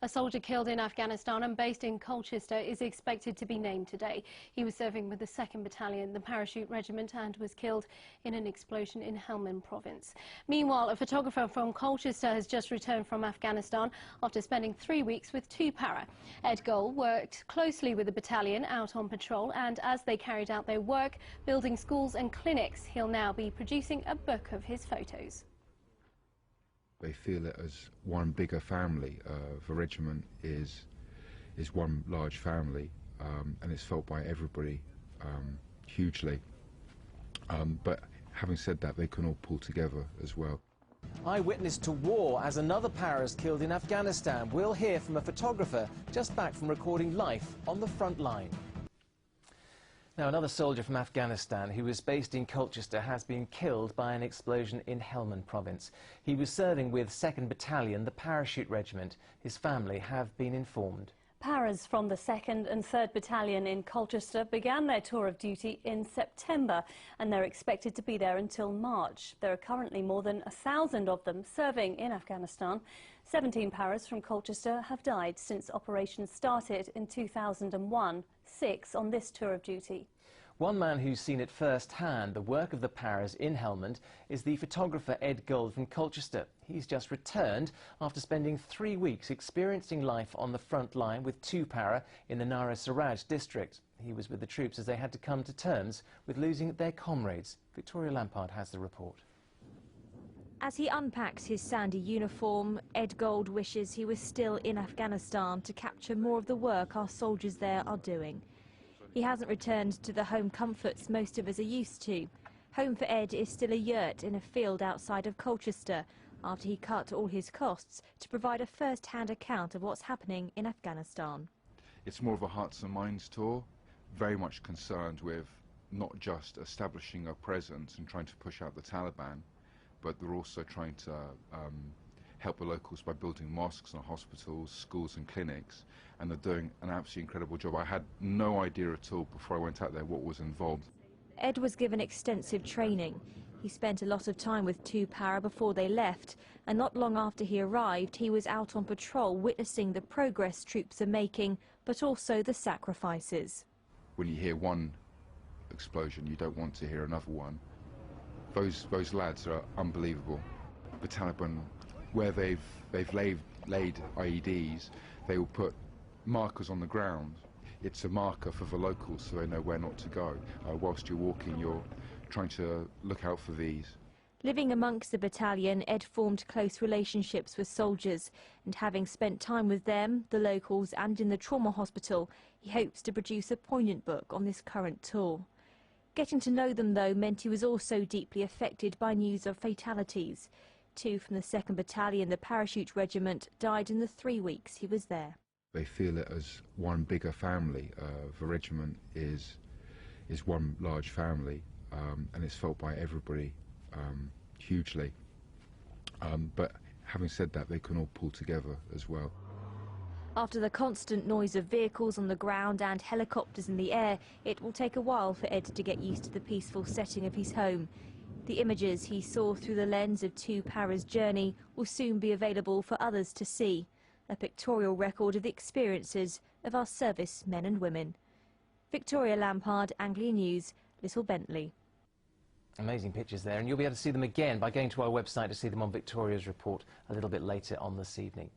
A soldier killed in Afghanistan and based in Colchester is expected to be named today. He was serving with the 2nd Battalion, the Parachute Regiment, and was killed in an explosion in Helmand province. Meanwhile, a photographer from Colchester has just returned from Afghanistan after spending 3 weeks with 2 para. Ed Gold worked closely with the battalion out on patrol, and as they carried out their work building schools and clinics, he'll now be producing a book of his photos. They feel it as one bigger family. The regiment is one large family, and it's felt by everybody hugely. But having said that, they can all pull together as well. Eyewitness to war as another para is killed in Afghanistan. We'll hear from a photographer just back from recording life on the front line. Now, another soldier from Afghanistan who was based in Colchester has been killed by an explosion in Helmand province. He was serving with 2nd Battalion, the Parachute Regiment. His family have been informed. Paras from the 2nd and 3rd Battalion in Colchester began their tour of duty in September, and they're expected to be there until March. There are currently more than 1,000 of them serving in Afghanistan. 17 paras from Colchester have died since operations started in 2001, 6 on this tour of duty. One man who's seen it firsthand, the work of the paras in Helmand, is the photographer Ed Gold from Colchester. He's just returned after spending 3 weeks experiencing life on the front line with 2 para in the Nara Siraj district. He was with the troops as they had to come to terms with losing their comrades. Victoria Lampard has the report. As he unpacks his sandy uniform, Ed Gold wishes he was still in Afghanistan to capture more of the work our soldiers there are doing. He hasn't returned to the home comforts most of us are used to. Home for Ed is still a yurt in a field outside of Colchester, after he cut all his costs to provide a first-hand account of what's happening in Afghanistan. It's more of a hearts and minds tour, very much concerned with not just establishing a presence and trying to push out the Taliban, but they're also trying to help the locals by building mosques and hospitals, schools and clinics, and they're doing an absolutely incredible job. I had no idea at all before I went out there what was involved. Ed was given extensive training. He spent a lot of time with 2 para before they left, and not long after he arrived he was out on patrol witnessing the progress troops are making, but also the sacrifices. When you hear one explosion, you don't want to hear another one. Those lads are unbelievable. The Taliban, where they've laid IEDs, they will put markers on the ground. It's a marker for the locals so they know where not to go. Whilst you're walking, you're trying to look out for these. Living amongst the battalion, Ed formed close relationships with soldiers, and having spent time with them, the locals and in the trauma hospital, he hopes to produce a poignant book on this current tour. Getting to know them, though, meant he was also deeply affected by news of fatalities. 2 from the 2nd Battalion, the Parachute Regiment, died in the 3 weeks he was there. They feel it as one bigger family. The regiment is one large family, and it's felt by everybody hugely. But having said that, they can all pull together as well. After the constant noise of vehicles on the ground and helicopters in the air, it will take a while for Ed to get used to the peaceful setting of his home. The images he saw through the lens of 2 paras' journey will soon be available for others to see. A pictorial record of the experiences of our service men and women. Victoria Lampard, Anglia News, Little Bentley. Amazing pictures there, and you'll be able to see them again by going to our website to see them on Victoria's report a little bit later on this evening.